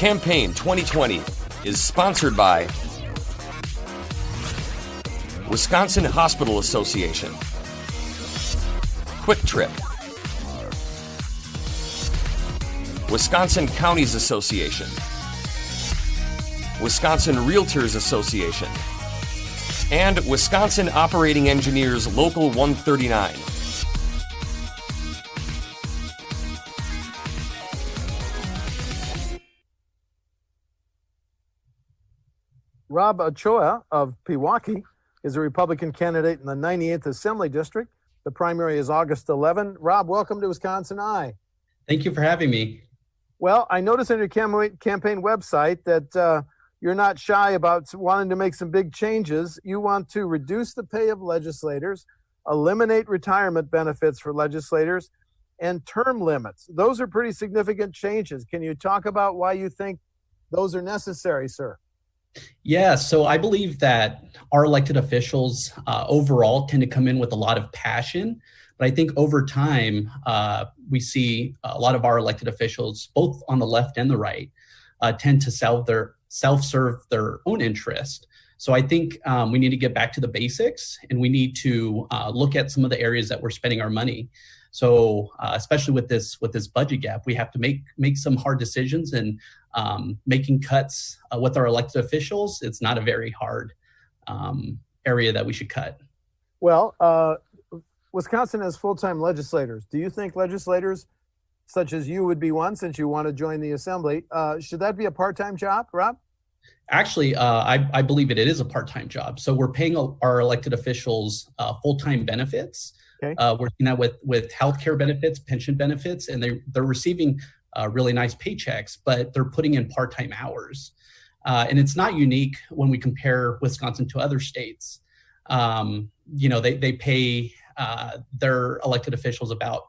Campaign 2020 is sponsored by Wisconsin Hospital Association, Quick Trip, Wisconsin Counties Association, Wisconsin Realtors Association, and Wisconsin Operating Engineers Local 139. Rob Ochoa of Pewaukee is a Republican candidate in the 98th Assembly District. The primary is August 11. Rob, welcome to WisconsinEye. Thank you for having me. Well, I noticed on your campaign website that you're not shy about wanting to make some big changes. You want to reduce the pay of legislators, eliminate retirement benefits for legislators, and term limits. Those are pretty significant changes. Can you talk about why you think those are necessary, sir? Yeah, so I believe that our elected officials overall tend to come in with a lot of passion. But I think over time, we see a lot of our elected officials, both on the left and the right, tend to self-serve their own interest. So I think we need to get back to the basics, and we need to look at some of the areas that we're spending our money. So especially with this budget gap, we have to make some hard decisions, and making cuts with our elected officials, it's not a very hard area that we should cut. Well, Wisconsin has full-time legislators. Do you think legislators such as you would be one, since you want to join the assembly? Should that be a part-time job, Rob? Actually, I believe it is a part-time job. So we're paying our elected officials full-time benefits. Okay. Working out with healthcare benefits, pension benefits, and they're receiving really nice paychecks, but they're putting in part-time hours. And it's not unique when we compare Wisconsin to other states. They pay their elected officials about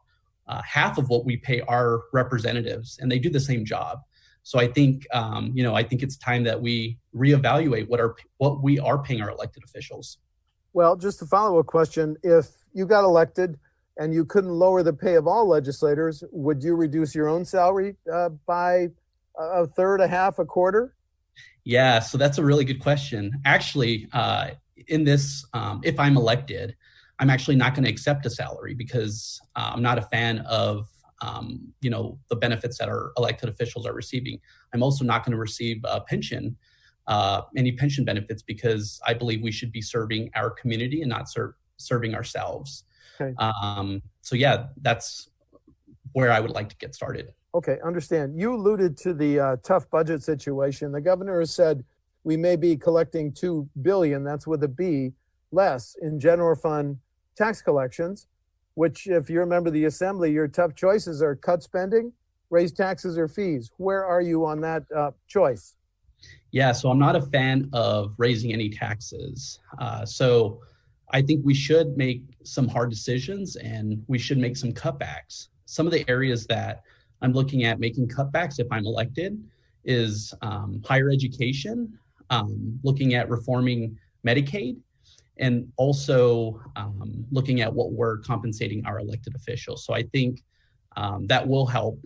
half of what we pay our representatives, and they do the same job. So I think, it's time that we reevaluate what we are paying our elected officials. Well, just a follow-up question. If you got elected and you couldn't lower the pay of all legislators, would you reduce your own salary by a third, a half, a quarter? Yeah, so that's a really good question. Actually, in this, if I'm elected, I'm actually not going to accept a salary because I'm not a fan of, the benefits that our elected officials are receiving. I'm also not going to receive a pension, any pension benefits, because I believe we should be serving our community and not serving ourselves. Okay. So yeah, that's where I would like to get started. Okay, understand. You alluded to the tough budget situation. The governor has said we may be collecting $2 billion, that's with a B, less in general fund tax collections, which, if you remember the assembly, your tough choices are cut spending, raise taxes, or fees. Where are you on that choice? Yeah, so I'm not a fan of raising any taxes. So I think we should make some hard decisions, and we should make some cutbacks. Some of the areas that I'm looking at making cutbacks if I'm elected is higher education, looking at reforming Medicaid, and also looking at what we're compensating our elected officials. So I think that will help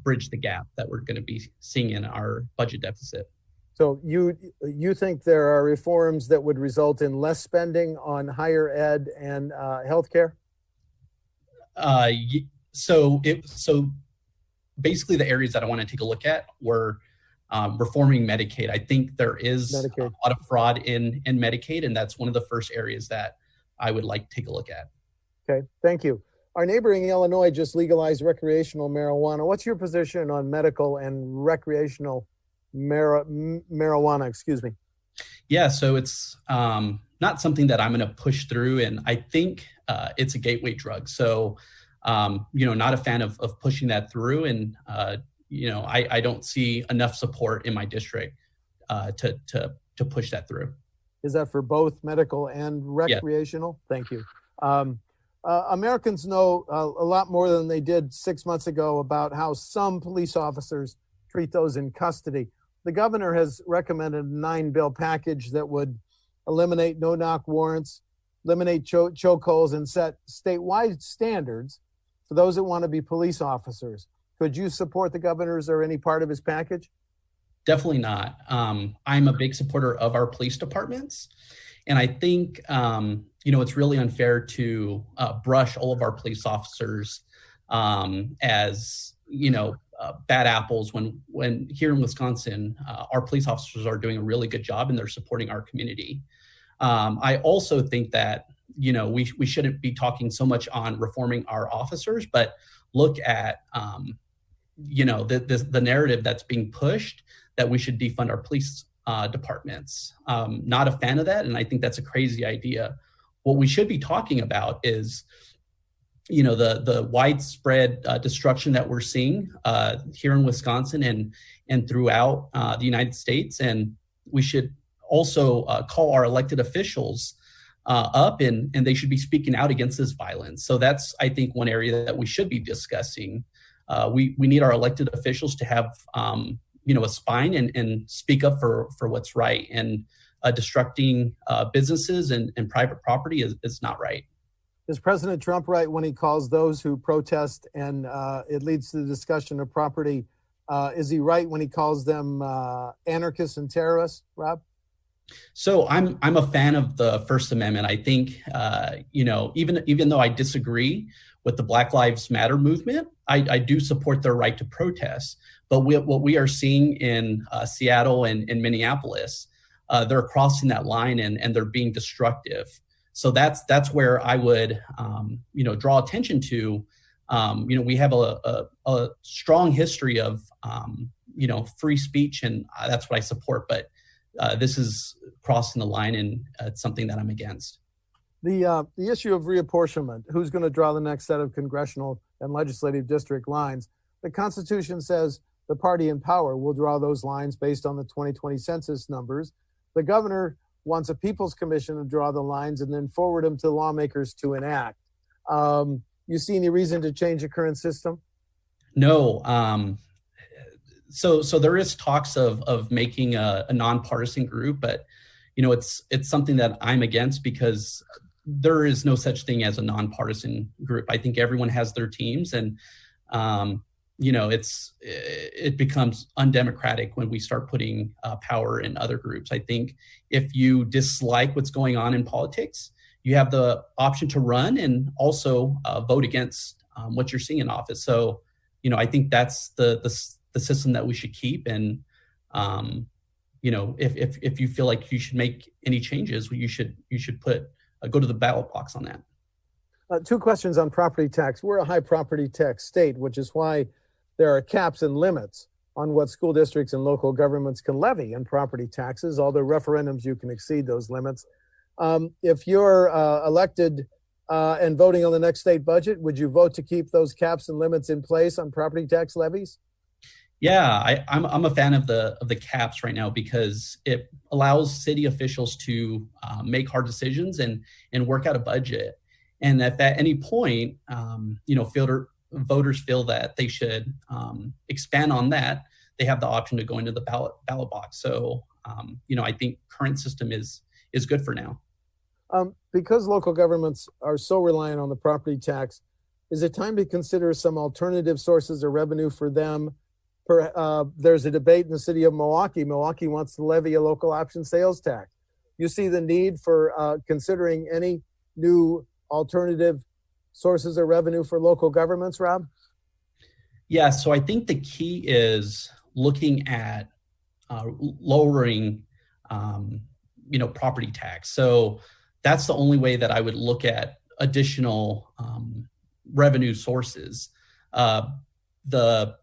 bridge the gap that we're going to be seeing in our budget deficit. So you think there are reforms that would result in less spending on higher ed and healthcare? So basically the areas that I want to take a look at were reforming Medicaid. I think there is a lot of fraud in Medicaid, and that's one of the first areas that I would like to take a look at. Okay, thank you. Our neighboring Illinois just legalized recreational marijuana. What's your position on medical and recreational marijuana? Yeah, so it's not something that I'm going to push through, and I think it's a gateway drug. So, not a fan of pushing that through, and I don't see enough support in my district to push that through. Is that for both medical and recreational? Yeah. Thank you. Americans know a lot more than they did 6 months ago about how some police officers treat those in custody. The governor has recommended a 9-bill package that would eliminate no-knock warrants, eliminate chokeholds, and set statewide standards for those that want to be police officers. Could you support the governor's or any part of his package? Definitely not. I'm a big supporter of our police departments. And I think, it's really unfair to brush all of our police officers as, bad apples when here in Wisconsin, our police officers are doing a really good job and they're supporting our community. I also think that, we shouldn't be talking so much on reforming our officers, but look at, the narrative that's being pushed that we should defund our police departments. Not a fan of that, and I think that's a crazy idea. What we should be talking about is, the widespread destruction that we're seeing here in Wisconsin and throughout the United States, and we should also call our elected officials up, and they should be speaking out against this violence. So that's, I think, one area that we should be discussing. We need our elected officials to have a spine and speak up for what's right. And destructing businesses and private property is not right. Is President Trump right when he calls those who protest and it leads to the discussion of property? Is he right when he calls them anarchists and terrorists, Rob? So I'm a fan of the First Amendment. I think, even though I disagree with the Black Lives Matter movement, I do support their right to protest. But what we are seeing in Seattle and in Minneapolis, they're crossing that line and they're being destructive. So that's where I would, draw attention to. We have a strong history of, free speech, and that's what I support. But this is crossing the line, and it's something that I'm against. The issue of reapportionment, who's going to draw the next set of congressional and legislative district lines? The Constitution says the party in power will draw those lines based on the 2020 census numbers. The governor wants a People's Commission to draw the lines and then forward them to lawmakers to enact. You see any reason to change the current system? No. So there is talks of making a nonpartisan group, but it's something that I'm against because there is no such thing as a nonpartisan group. I think everyone has their teams, and it becomes undemocratic when we start putting power in other groups. I think if you dislike what's going on in politics, you have the option to run and also vote against what you're seeing in office. So, I think that's the system that we should keep. And, if you feel like you should make any changes, you should go to the ballot box on that. Two questions on property tax. We're a high property tax state, which is why there are caps and limits on what school districts and local governments can levy in property taxes. Although referendums, you can exceed those limits. If you're elected and voting on the next state budget, would you vote to keep those caps and limits in place on property tax levies? Yeah, I'm a fan of the caps right now because it allows city officials to make hard decisions and work out a budget. And if at any point, voters feel that they should expand on that, they have the option to go into the ballot box. So, I think current system is good for now. Because local governments are so reliant on the property tax, is it time to consider some alternative sources of revenue for them? There's a debate in the city of Milwaukee. Milwaukee wants to levy a local option sales tax. You see the need for considering any new alternative sources of revenue for local governments, Rob? Yeah, so I think the key is looking at lowering, property tax. So that's the only way that I would look at additional revenue sources. The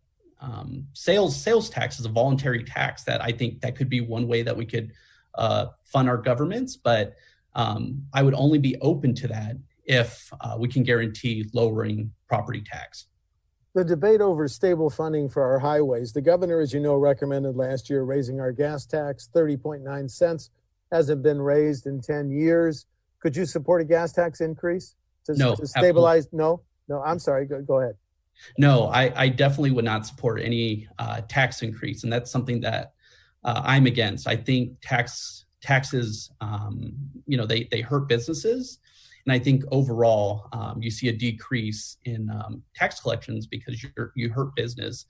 sales tax is a voluntary tax that I think that could be one way that we could fund our governments, but I would only be open to that if we can guarantee lowering property tax. The debate over stable funding for our highways. The governor, as you know, recommended last year raising our gas tax 30.9 cents. Hasn't been raised in 10 years. Could you support a gas tax increase to stabilize? No, I'm sorry. Go ahead. No, I definitely would not support any tax increase, and that's something that I'm against. I think taxes, they hurt businesses, and I think overall you see a decrease in tax collections because you hurt business.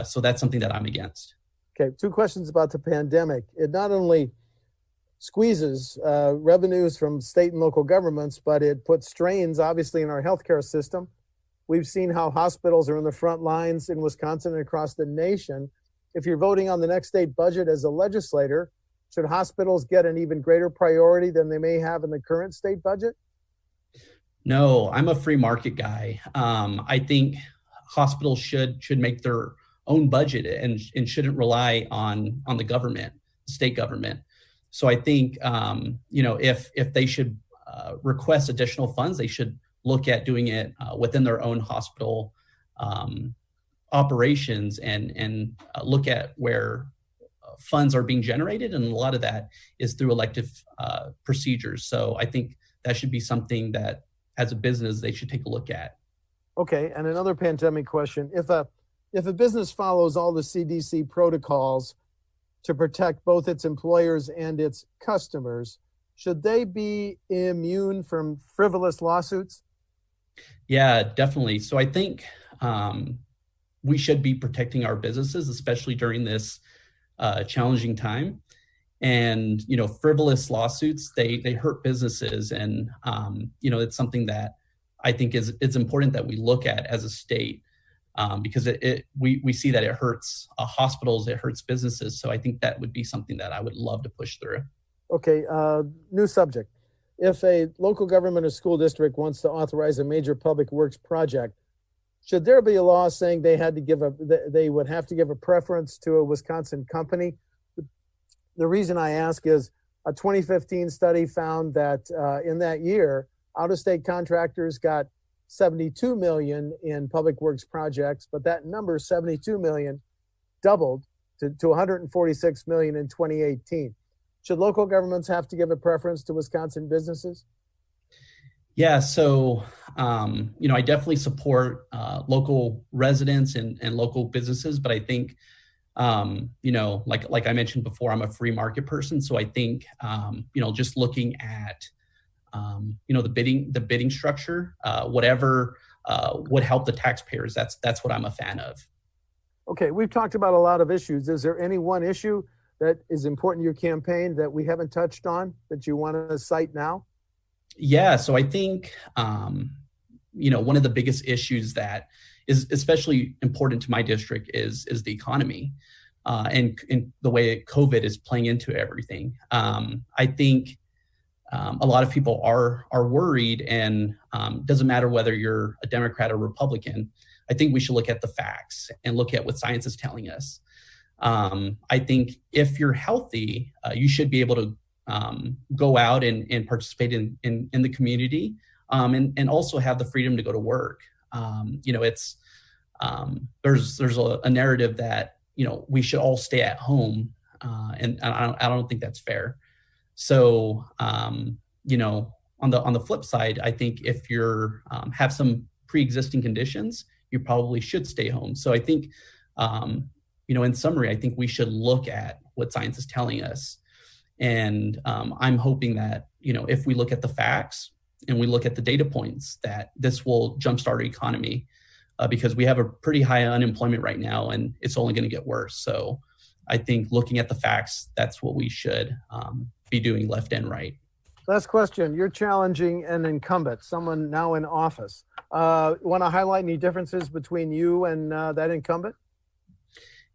So that's something that I'm against. Okay, two questions about the pandemic. It not only squeezes revenues from state and local governments, but it puts strains, obviously, in our healthcare system. We've seen how hospitals are in the front lines in Wisconsin and across the nation. If you're voting on the next state budget as a legislator, should hospitals get an even greater priority than they may have in the current state budget? No, I'm a free market guy. I think hospitals should make their own budget and shouldn't rely on the government, the state government. So I think if they should request additional funds, they should look at doing it within their own hospital operations and look at where funds are being generated, and a lot of that is through elective procedures. So I think that should be something that, as a business, they should take a look at. Okay, and another pandemic question: if a business follows all the CDC protocols to protect both its employers and its customers, should they be immune from frivolous lawsuits? Yeah, definitely. So I think we should be protecting our businesses, especially during this challenging time. And, frivolous lawsuits, they hurt businesses. And, it's something that I think it's important that we look at as a state, because we see that it hurts hospitals, it hurts businesses. So I think that would be something that I would love to push through. Okay, new subject. If a local government or school district wants to authorize a major public works project, should there be a law saying they would have to give a preference to a Wisconsin company? The reason I ask is a 2015 study found that in that year, out-of-state contractors got $72 million in public works projects, but that number, $72 million, doubled to $146 million in 2018. Should local governments have to give a preference to Wisconsin businesses? Yeah, so I definitely support local residents and local businesses, but I think like I mentioned before, I'm a free market person, so I think just looking at the bidding structure, whatever would help the taxpayers. That's what I'm a fan of. Okay, we've talked about a lot of issues. Is there any one issue that is important to your campaign that we haven't touched on that you want to cite now? Yeah, so I think, one of the biggest issues that is especially important to my district is the economy and the way COVID is playing into everything. I think a lot of people are worried, and doesn't matter whether you're a Democrat or Republican. I think we should look at the facts and look at what science is telling us. I think if you're healthy, you should be able to go out and participate in the community, and also have the freedom to go to work. It's there's a narrative that we should all stay at home, and I don't think that's fair. So on the flip side, I think if you're have some pre-existing conditions, you probably should stay home. So I think in summary, I think we should look at what science is telling us. And I'm hoping that, if we look at the facts and we look at the data points, that this will jumpstart our economy, because we have a pretty high unemployment right now, and it's only going to get worse. So I think looking at the facts, that's what we should be doing, left and right. Last question. You're challenging an incumbent, someone now in office. Want to highlight any differences between you and that incumbent?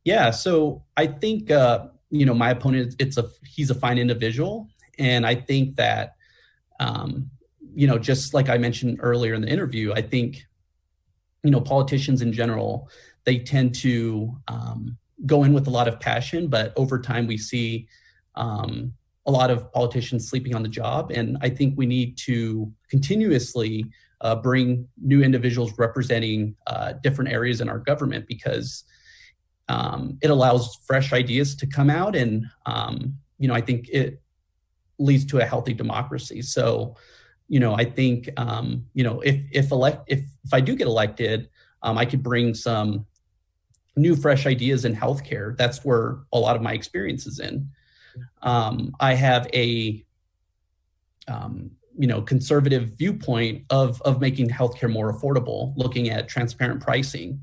Yeah, so I think my opponent, he's a fine individual, and I think that just like I mentioned earlier in the interview, I think politicians in general, they tend to go in with a lot of passion, but over time we see a lot of politicians sleeping on the job, and I think we need to continuously bring new individuals representing different areas in our government, because it allows fresh ideas to come out, and I think it leads to a healthy democracy. So, I think if I do get elected, I could bring some new, fresh ideas in healthcare. That's where a lot of my experience is in. I have a conservative viewpoint of making healthcare more affordable, looking at transparent pricing.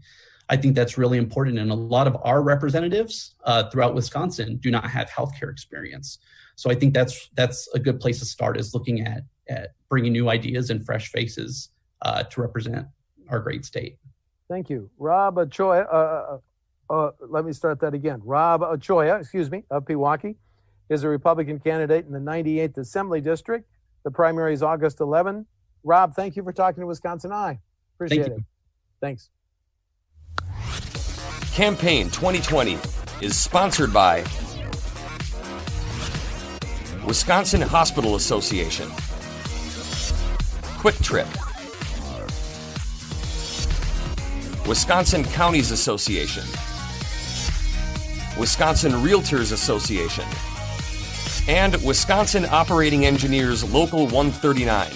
I think that's really important. And a lot of our representatives throughout Wisconsin do not have healthcare experience. So I think that's a good place to start, is looking at bringing new ideas and fresh faces to represent our great state. Thank you. Rob Ochoa, let me start that again. Rob Ochoa, of Pewaukee, is a Republican candidate in the 98th Assembly District. The primary is August 11. Rob, thank you for talking to WisconsinEye. Appreciate it. Thanks. Campaign 2020 is sponsored by Wisconsin Hospital Association, Quick Trip, Wisconsin Counties Association, Wisconsin Realtors Association, and Wisconsin Operating Engineers Local 139.